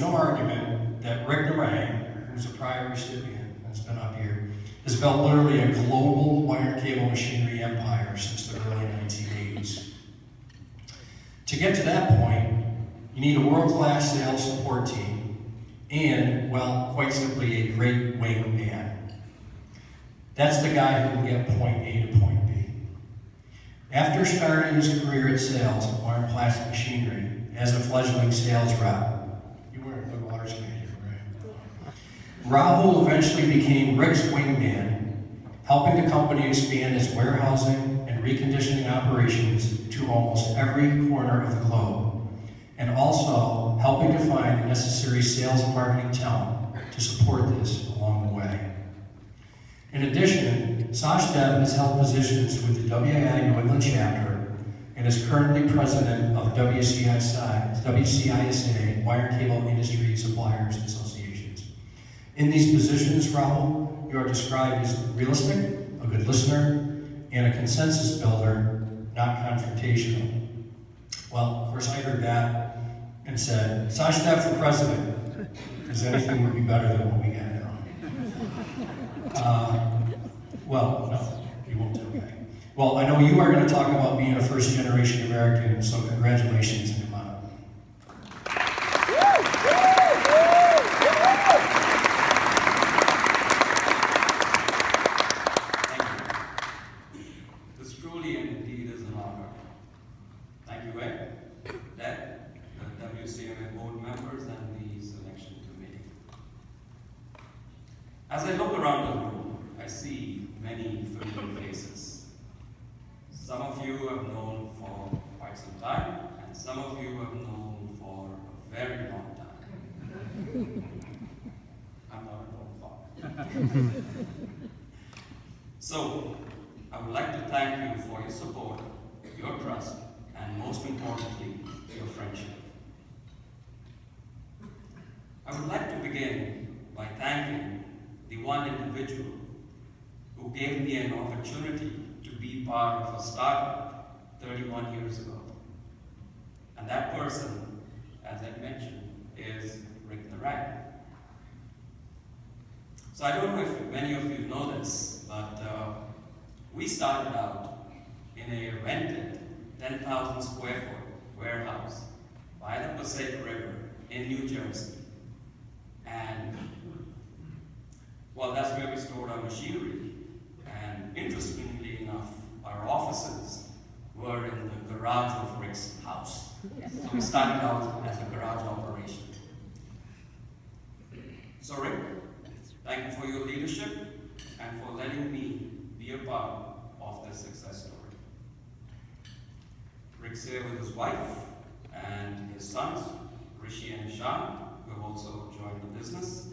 no argument that Rick Narang, who's a prior recipient, has been up here, has built literally a global wire cable machinery empire since the early 1980s. To get to that point, you need a world-class sales support team and, well, quite simply, a great wingman. That's the guy who can get point A to point B. After starting his career in sales of wire and plastic machinery as a fledgling sales rep, you weren't a good water here, right? Rahul eventually became Rick's wingman, helping the company expand its warehousing and reconditioning operations to almost every corner of the globe, and also helping to find the necessary sales and marketing talent to support this along the way. In addition, Sachdev has held positions with the WII New England chapter and is currently president of WCISA, Wire and Cable Industry Suppliers Associations. In these positions, Rahul, you are described as realistic, a good listener, and a consensus builder, not confrontational. Well, of course, I heard that and said, Sachdev for president, because anything would be better than what we got now. Well, no, you won't tell me. Well, I know you are going to talk about being a first-generation American, so congratulations and come on up. Thank you. This truly and indeed is an honor. Thank you, Ed, Dad, the WCMA board members, and the selection committee. As I look around the room, I see many familiar faces. Some of you have known for quite some time, and some of you have known for a very long time. I'm not a known father. So, I would like to thank you for your support, your trust, and most importantly, your friendship. I would like to begin by thanking the one individual who gave me an opportunity to be part of a startup 31 years ago. And that person, as I mentioned, is Rick Narang. So I don't know if many of you know this, but we started out in a rented 10,000 square foot warehouse by the Passaic River in New Jersey. And well, that's where we stored our machinery. And interestingly enough, our offices were in the garage of Rick's house. So we started out as a garage operation. So Rick, thank you for your leadership and for letting me be a part of this success story. Rick's here with his wife and his sons, Rishi and Sean, who have also joined the business.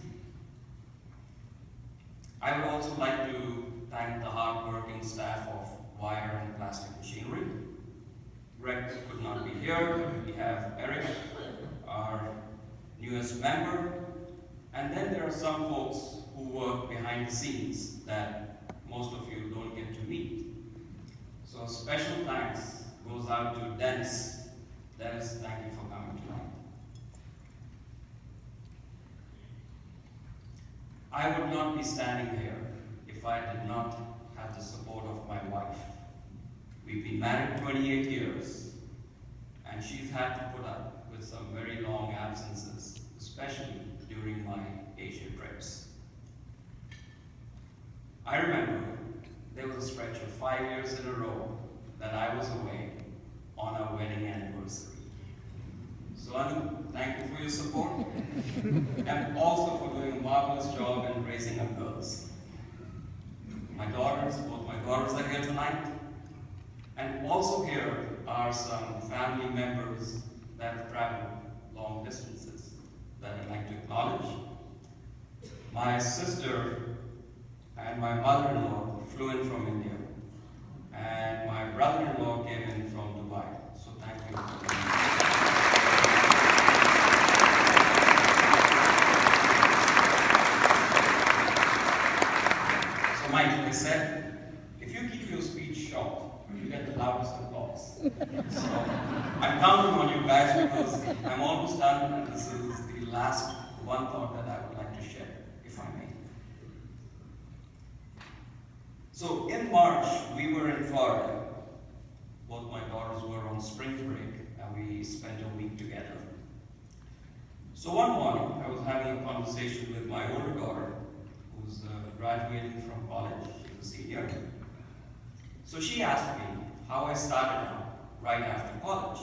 I would also like to thank the hard-working staff of Wire and Plastic Machinery. Rick could not be here. We have Eric, our newest member. And then there are some folks who work behind the scenes that most of you don't get to meet. So special thanks goes out to Dennis. Dennis, thank you for coming tonight. I would not be standing here if I did not have the support of my wife. We've been married 28 years, and she's had to put up with some very long absences, especially during my Asia trips. I remember there was a stretch of 5 years in a row that I was away on our wedding anniversary. So Anu, thank you for your support, and also for doing a marvelous job in raising our girls. My daughters, both my daughters are here tonight, and also here are some family members that have traveled long distances that I'd like to acknowledge. My sister and my mother-in-law flew in from India, and my brother-in-law came in from Dubai. So thank you for coming. Mike, they said, if you keep your speech short, you get the loudest applause. So I'm counting on you guys because I'm almost done, and this is is the last one thought that I would like to share, if I may. So in March, we were in Florida. Both my daughters were on spring break, and we spent a week together. So one morning, I was having a conversation with my older daughter, who's graduating from college. She's a senior. So she asked me how I started out right after college.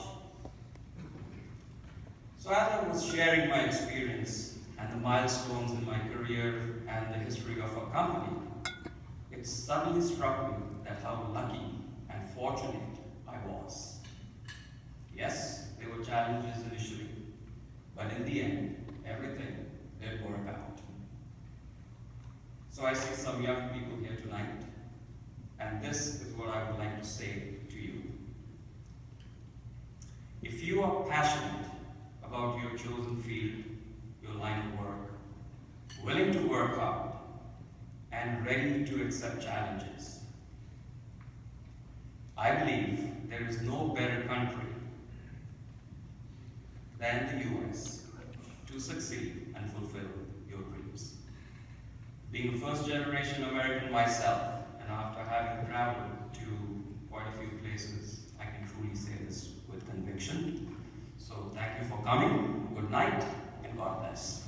So as I was sharing my experience and the milestones in my career and the history of our company, it suddenly struck me that how lucky and fortunate I was. Yes, there were challenges initially, but in the end, everything did work out. So I see some young people here tonight, and this is what I would like to say to you. If you are passionate about your chosen field, your line of work, willing to work hard, and ready to accept challenges, I believe there is no better country than the US to succeed and fulfill your dreams. Being a first-generation American myself, and after having traveled to quite a few places, I can truly say this with conviction. So thank you for coming. Good night, and God bless.